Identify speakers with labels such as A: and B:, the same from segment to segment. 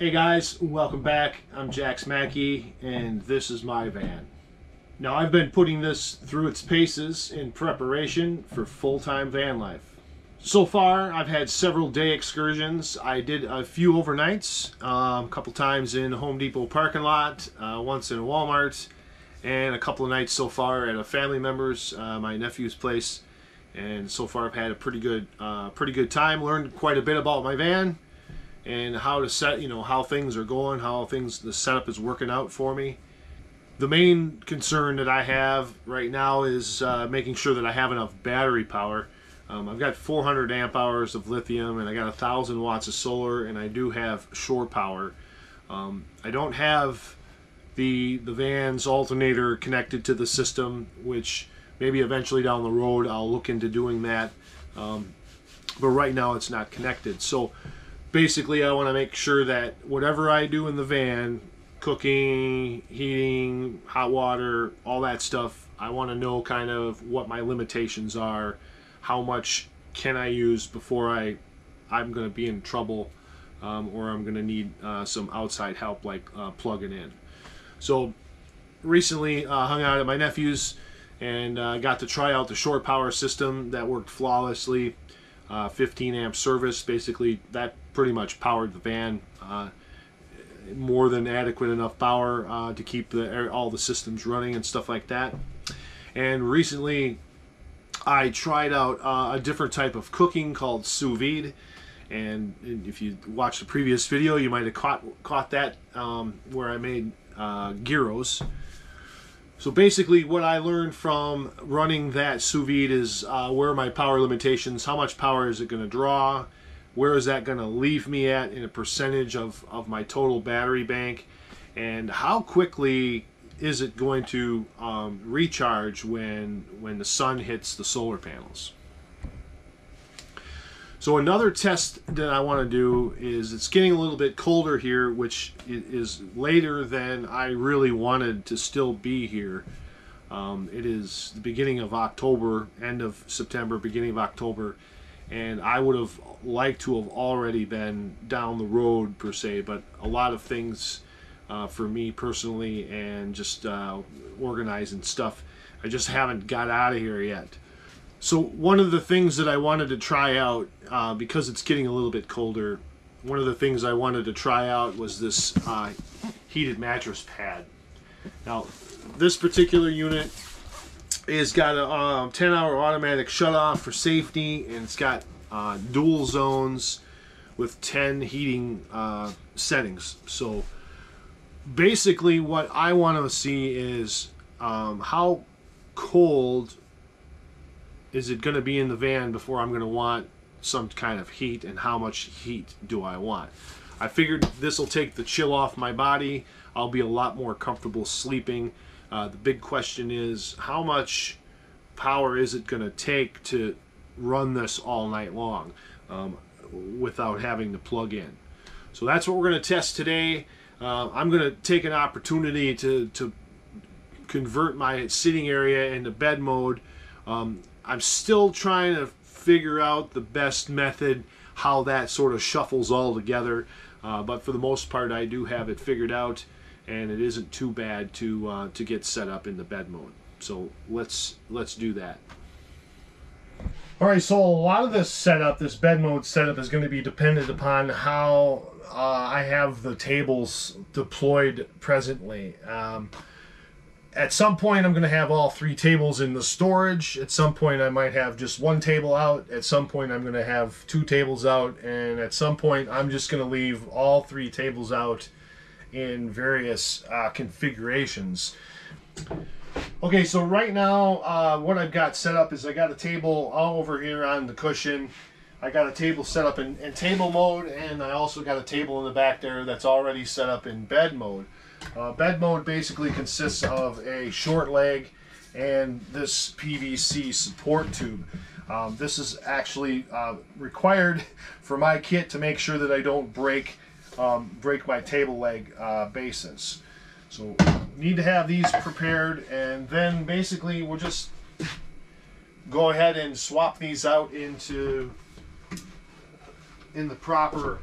A: Hey guys, welcome back. I'm Jax Mackey and this is my van. Now I've been putting this through its paces in preparation for full-time van life. So far I've had several day excursions. I did a few overnights, a couple times in Home Depot parking lot, once in a Walmart, and a couple of nights so far at a family member's, my nephew's place. And so far I've had a pretty good time. Learned quite a bit about my van and how to set, how things are going, the setup is working out for me. The main concern that I have right now is making sure that I have enough battery power. I've got 400 amp hours of lithium and I got 1,000 watts of solar, and I do have shore power. I don't have the van's alternator connected to the system, which maybe eventually down the road I'll look into doing that. But right now it's not connected. So basically I want to make sure that whatever I do in the van, cooking, heating, hot water, all that stuff, I want to know kind of what my limitations are, how much can I use before I'm going to be in trouble, or I'm going to need some outside help like plugging in. So recently hung out at my nephew's and got to try out the shore power system. That worked flawlessly. 15 amp service, basically that pretty much powered the van. More than adequate enough power to keep all the systems running and stuff like that. And recently I tried out a different type of cooking called sous vide, and if you watched the previous video you might have caught that where I made gyros. So basically what I learned from running that sous vide is where are my power limitations, how much power is it going to draw, where is that going to leave me at in a percentage of my total battery bank, and how quickly is it going to recharge when the sun hits the solar panels. So another test that I want to do is, it's getting a little bit colder here, which is later than I really wanted to still be here. It is the beginning of October, end of September, beginning of October, and I would have liked to have already been down the road per se, but a lot of things for me personally and just organizing stuff, I just haven't got out of here yet. So one of the things that I wanted to try out, because it's getting a little bit colder, one of the things I wanted to try out was this heated mattress pad. Now, this particular unit is got a 10-hour automatic shut-off for safety, and it's got dual zones with 10 heating settings. So basically what I want to see is how cold is it going to be in the van before I'm going to want some kind of heat, and how much heat do I want. I figured this will take the chill off my body. I'll be a lot more comfortable sleeping. The big question is, how much power is it going to take to run this all night long without having to plug in? So that's what we're going to test today. I'm going to take an opportunity to convert my sitting area into bed mode. I'm still trying to figure out the best method, how that sort of shuffles all together, but for the most part I do have it figured out, and it isn't too bad to get set up in the bed mode. So let's do that. Alright, so a lot of this setup, this bed mode setup, is going to be dependent upon how I have the tables deployed presently. At some point I'm going to have all 3 tables in the storage. At some point I might have just 1 table out. At some point I'm going to have 2 tables out. And at some point I'm just going to leave all 3 tables out in various configurations. Okay, so right now what I've got set up is I got a table all over here on the cushion. I got a table set up in table mode, and I also got a table in the back there that's already set up in bed mode. Bed mode basically consists of a short leg and this PVC support tube. This is actually required for my kit to make sure that I don't break my table leg bases. So need to have these prepared, and then basically we'll just go ahead and swap these out in the proper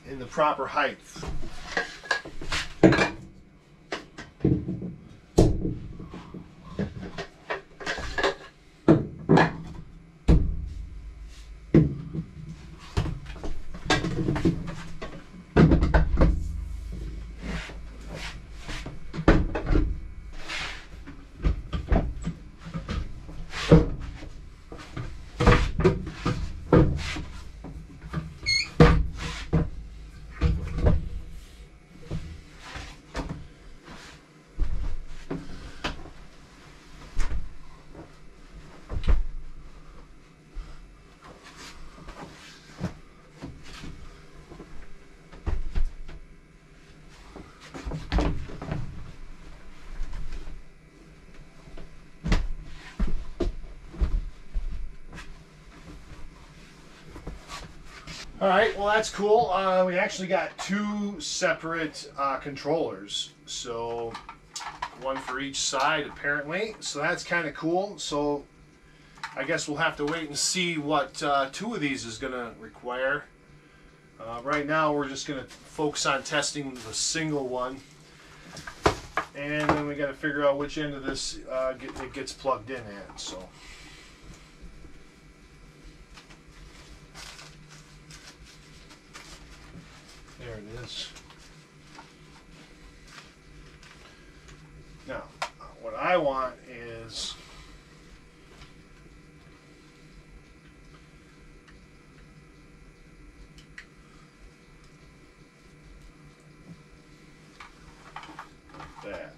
A: in the proper height. All right, well that's cool. We actually got two separate controllers, so one for each side apparently. So that's kind of cool. So I guess we'll have to wait and see what two of these is going to require. Right now we're just going to focus on testing the single one, and then we got to figure out which end of this it gets plugged in at. So. There it is. Now, what I want is that.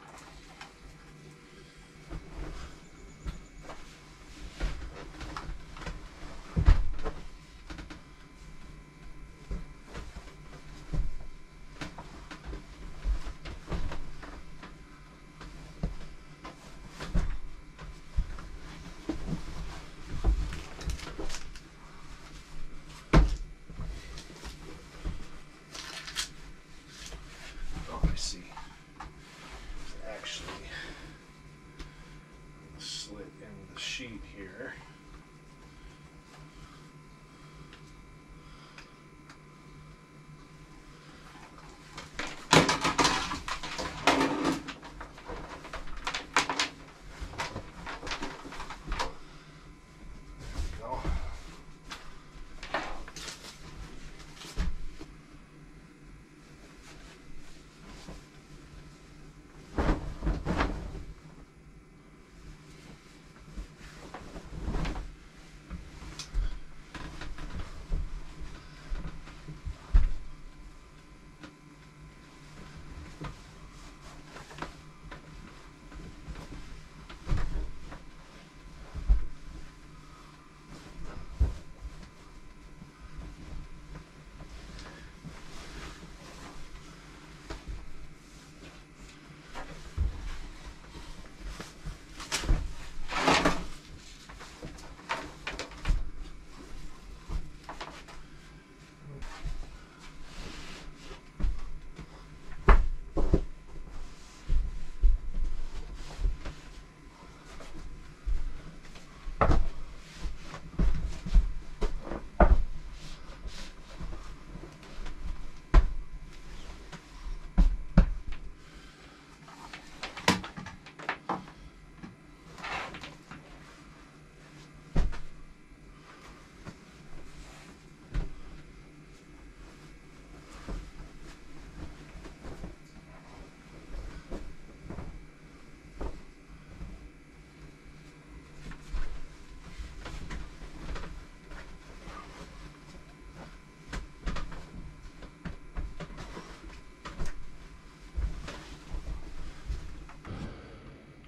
A: Sheet here.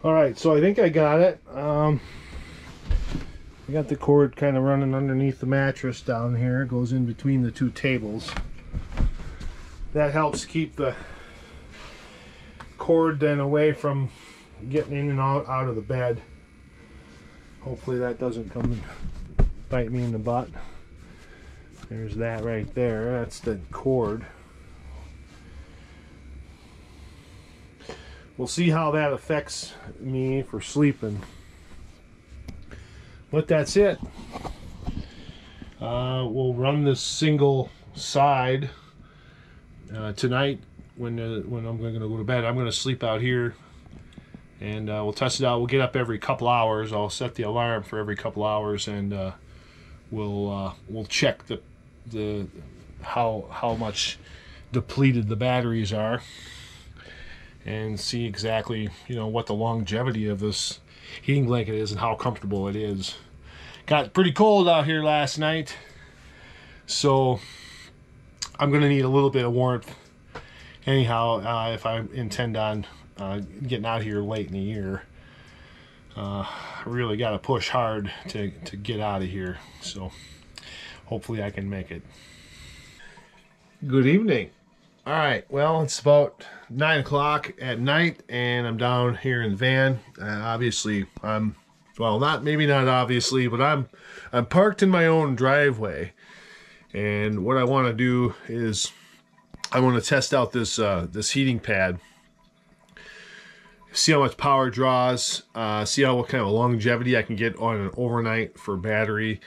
A: Alright, so I think I got it. I got the cord kind of running underneath the mattress down here. It goes in between the two tables. That helps keep the cord then away from getting in and out of the bed. Hopefully that doesn't come and bite me in the butt. There's that right there. That's the cord. We'll see how that affects me for sleeping. But that's it. We'll run this single side tonight when I'm going to go to bed, I'm going to sleep out here, and we'll test it out. We'll get up every couple hours. I'll set the alarm for every couple hours, and we'll check the how much depleted the batteries are, and see exactly, you know, what the longevity of this heating blanket is and how comfortable it is. Got pretty cold out here last night, so I'm gonna need a little bit of warmth anyhow, if I intend on getting out here late in the year. I really got to push hard to get out of here, so hopefully I can make it. Good evening. All right, well, it's about 9 o'clock at night, and I'm down here in the van. Obviously, maybe not obviously, but I'm parked in my own driveway, and what I want to do is I want to test out this this heating pad, see how much power it draws, see what kind of longevity I can get on an overnight for battery,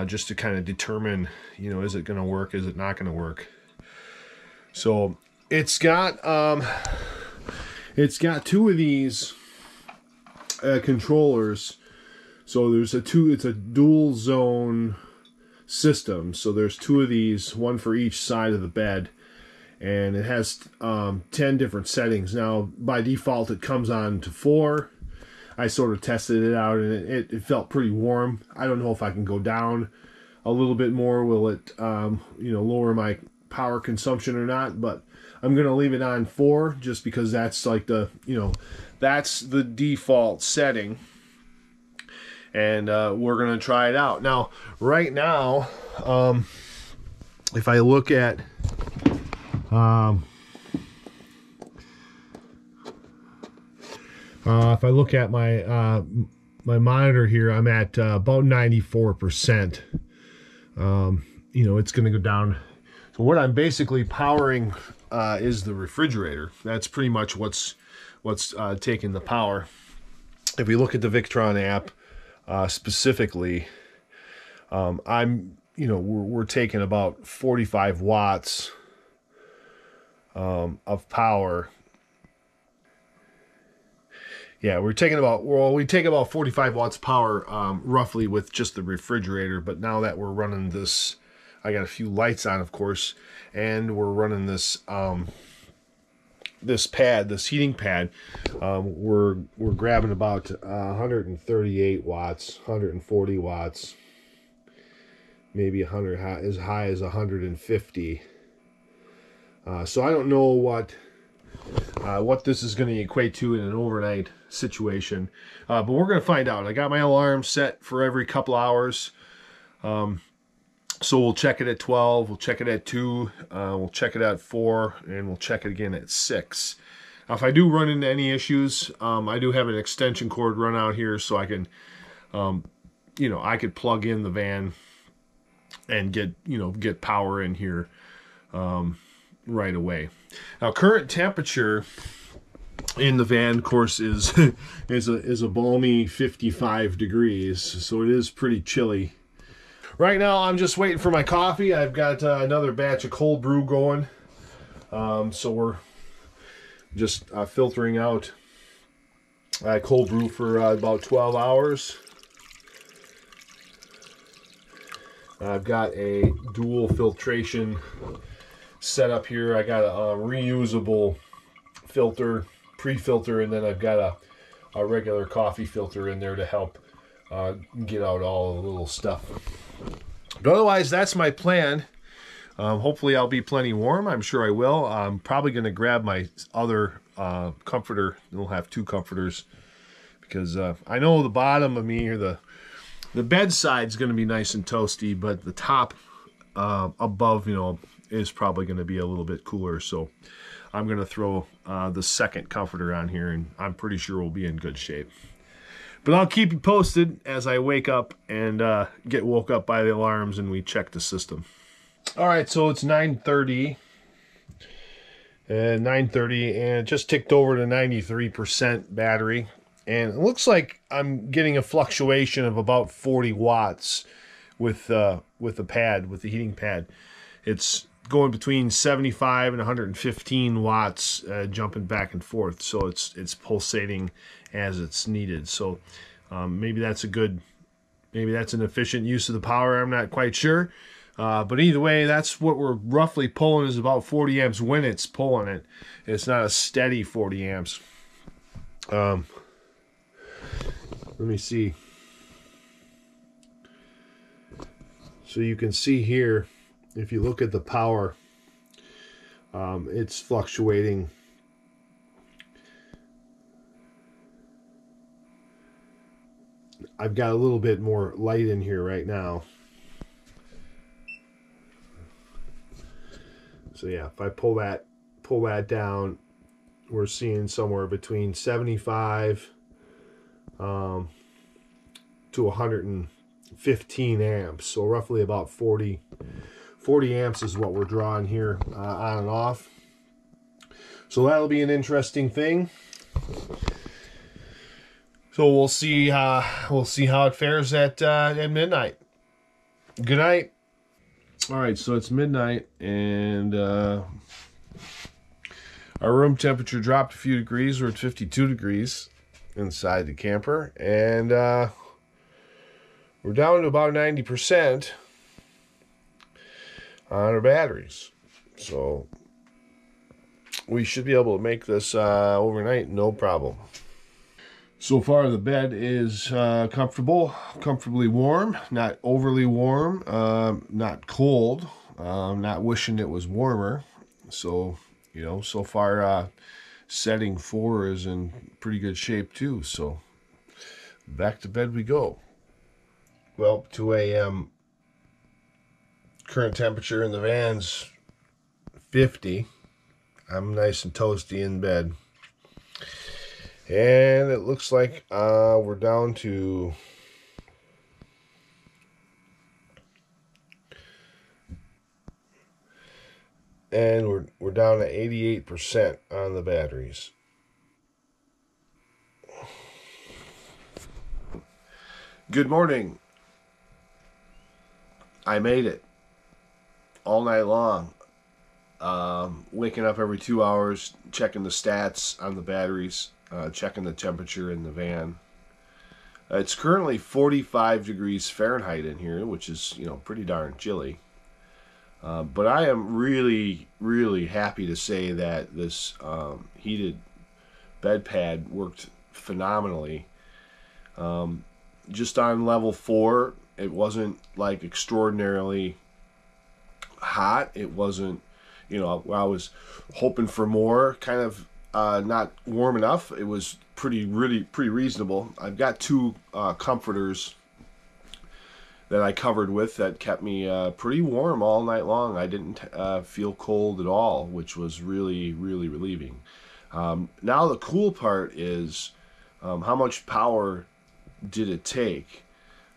A: just to kind of determine, you know, is it going to work, is it not going to work. So it's got two of these controllers. So it's a dual zone system. So there's two of these, one for each side of the bed, and it has 10 different settings. Now by default it comes on to 4. I sort of tested it out, and it felt pretty warm. I don't know if I can go down a little bit more. Will it you know, lower my power consumption or not? But I'm gonna leave it on 4 just because that's like the, you know, that's the default setting, and we're gonna try it out. Now right now, if I look at my monitor here, I'm at about 94%. You know, it's going to go down. So what I'm basically powering is the refrigerator. That's pretty much what's taking the power. If we look at the Victron app specifically, we're taking about 45 watts of power. Yeah, we take about 45 watts of power roughly with just the refrigerator. But now that we're running this, I got a few lights on, of course, and we're running this this heating pad, we're grabbing about 138 watts, 140 watts, maybe as high as 150. So I don't know what this is going to equate to in an overnight situation, but we're going to find out. I got my alarm set for every couple hours, so we'll check it at 12, we'll check it at 2, we'll check it at 4, and we'll check it again at 6. Now, if I do run into any issues, I do have an extension cord run out here, so I can, you know, I could plug in the van and get power in here right away. Now, current temperature in the van, of course, is a balmy 55 degrees, so it is pretty chilly. Right now, I'm just waiting for my coffee. I've got another batch of cold brew going, so we're just filtering out cold brew for about 12 hours. I've got a dual filtration set up here. I got a reusable filter, pre-filter, and then I've got a regular coffee filter in there to help get out all the little stuff. But otherwise, that's my plan. Hopefully I'll be plenty warm. I'm sure I will. I'm probably going to grab my other comforter. We'll have 2 comforters, because I know the bottom of me, or the bed side's going to be nice and toasty, but the top above, you know, is probably going to be a little bit cooler. So I'm going to throw the second comforter on here, and I'm pretty sure we'll be in good shape. But I'll keep you posted as I wake up and get woke up by the alarms and we check the system. All right, so it's 9:30, and it just ticked over to 93% battery, and it looks like I'm getting a fluctuation of about 40 watts with the pad, with the heating pad. It's going between 75 and 115 watts, jumping back and forth. So it's pulsating as it's needed. So maybe that's an efficient use of the power. I'm not quite sure. But either way, that's what we're roughly pulling, is about 40 amps when it's pulling it. It's not a steady 40 amps. Let me see. So you can see here, if you look at the power, it's fluctuating. I've got a little bit more light in here right now. So yeah, if I pull that down, we're seeing somewhere between 75 to 115 amps. So roughly about 40 amps is what we're drawing here on and off. So that'll be an interesting thing. So we'll see how it fares at midnight. Good night. All right, so it's midnight, and our room temperature dropped a few degrees. We're at 52 degrees inside the camper, and we're down to about 90% on our batteries. So we should be able to make this overnight, no problem. So far, the bed is comfortably warm, not overly warm, not cold, not wishing it was warmer. So, so far, setting 4 is in pretty good shape too. So, back to bed we go. Well, 2 a.m. Current temperature in the van's 50. I'm nice and toasty in bed. And it looks like we're down to we're down to 88% on the batteries. Good morning. I made it all night long. Waking up every 2 hours, checking the stats on the batteries. Checking the temperature in the van. It's currently 45 degrees Fahrenheit in here, which is, pretty darn chilly. But I am really, really happy to say that this heated bed pad worked phenomenally. Just on level 4, it wasn't like extraordinarily hot. It wasn't, I was hoping for more, kind of not warm enough. It was pretty reasonable. I've got 2 comforters that I covered with that kept me pretty warm all night long. I didn't feel cold at all, which was really, really relieving. Now the cool part is how much power did it take?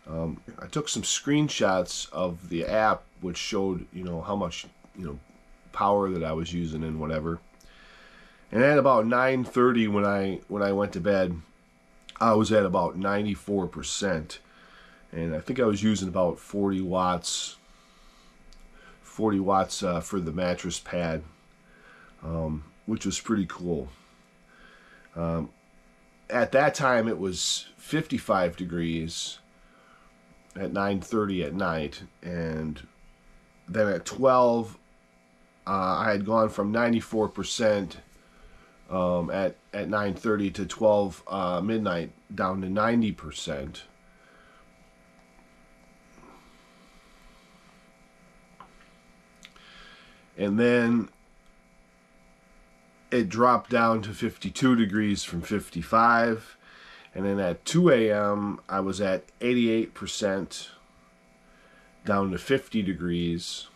A: I took some screenshots of the app, which showed how much power that I was using and whatever. And at about 9:30 when I went to bed, I was at about 94%. And I think I was using about 40 watts for the mattress pad, which was pretty cool. At that time, it was 55 degrees at 9:30 at night. And then at 12, I had gone from 94% at 9:30 to 12 midnight down to 90%. And then it dropped down to 52 degrees from 55. And then at 2 a.m. I was at 88% down to 50 degrees.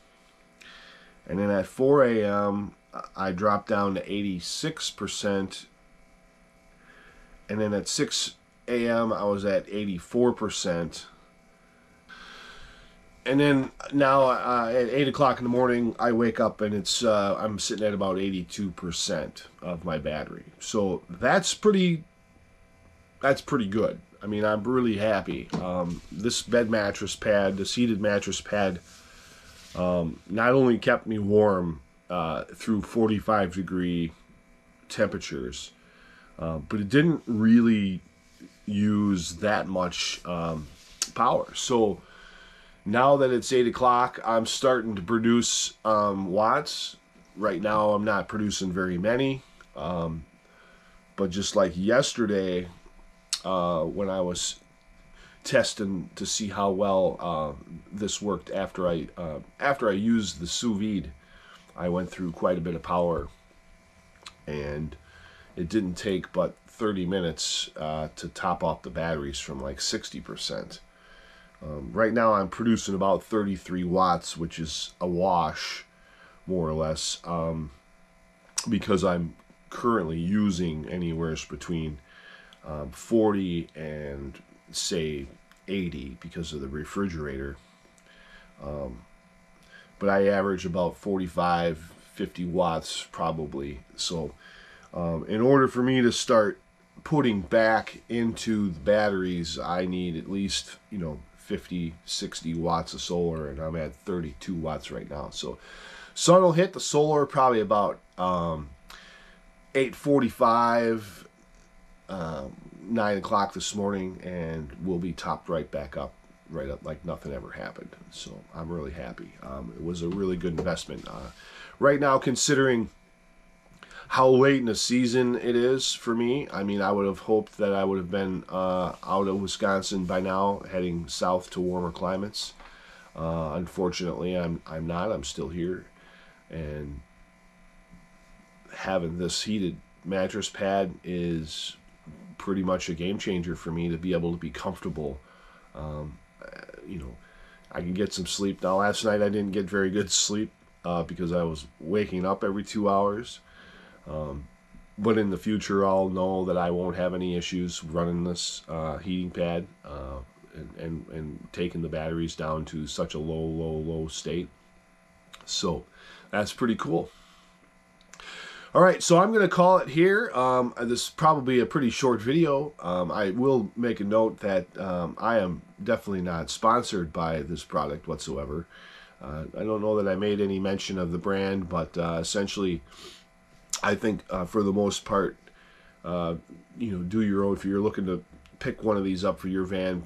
A: And then at 4 a.m. I dropped down to 86%. And then at 6 a.m. I was at 84%. And then now at 8 o'clock in the morning, I wake up and it's I'm sitting at about 82% of my battery. So that's pretty good. I mean, I'm really happy. This bed mattress pad, this heated mattress pad, not only kept me warm through 45-degree temperatures, but it didn't really use that much power. So now that it's 8 o'clock, I'm starting to produce watts. Right now, I'm not producing very many. But just like yesterday, when I was testing to see how well this worked after I used the sous vide, I went through quite a bit of power, and it didn't take but 30 minutes to top off the batteries from like 60%. Right now I'm producing about 33 watts, which is a wash, more or less, because I'm currently using anywhere between 40 and say 80 because of the refrigerator. But I average about 45, 50 watts probably. So in order for me to start putting back into the batteries, I need at least, 50, 60 watts of solar, and I'm at 32 watts right now. So sun will hit the solar probably about 8:45, 9 o'clock this morning, and we'll be topped right up like nothing ever happened. So I'm really happy. It was a really good investment. Right now, considering how late in the season it is for me, I mean, I would have hoped that I would have been out of Wisconsin by now, heading south to warmer climates. Unfortunately, I'm not. I'm still here, and having this heated mattress pad is pretty much a game changer for me to be able to be comfortable. I can get some sleep. Now, last night I didn't get very good sleep because I was waking up every 2 hours. But in the future, I'll know that I won't have any issues running this heating pad and taking the batteries down to such a low state. So that's pretty cool. All right, so I'm going to call it here. This is probably a pretty short video. I will make a note that I am definitely not sponsored by this product whatsoever. I don't know that I made any mention of the brand, but essentially, I think for the most part, do your own. If you're looking to pick one of these up for your van,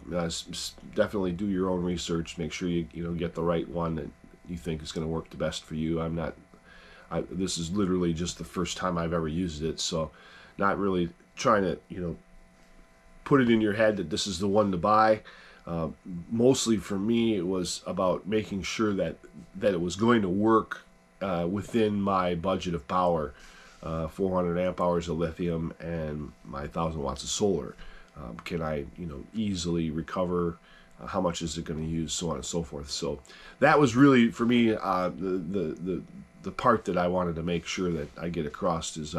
A: definitely do your own research. Make sure you get the right one that you think is going to work the best for you. This is literally just the first time I've ever used it, so not really trying to put it in your head that this is the one to buy. Mostly for me, it was about making sure that it was going to work within my budget of power, 400 amp hours of lithium and my 1,000 watts of solar. Can I easily recover? How much is it going to use, so on and so forth. So that was really for me the part that I wanted to make sure that I get across is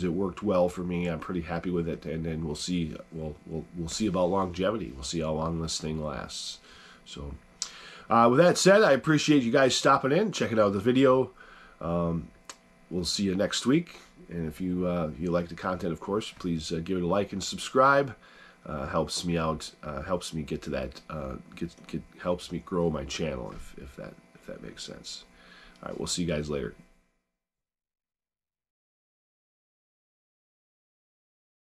A: it worked well for me. I'm pretty happy with it, and then we'll see. We'll see about longevity. We'll see how long this thing lasts. So with that said, I appreciate you guys stopping in, checking out the video. We'll see you next week, and if you like the content, of course, please give it a like and subscribe. Helps me out. Helps me get to that. Helps me grow my channel if that makes sense. All right, we'll see you guys later.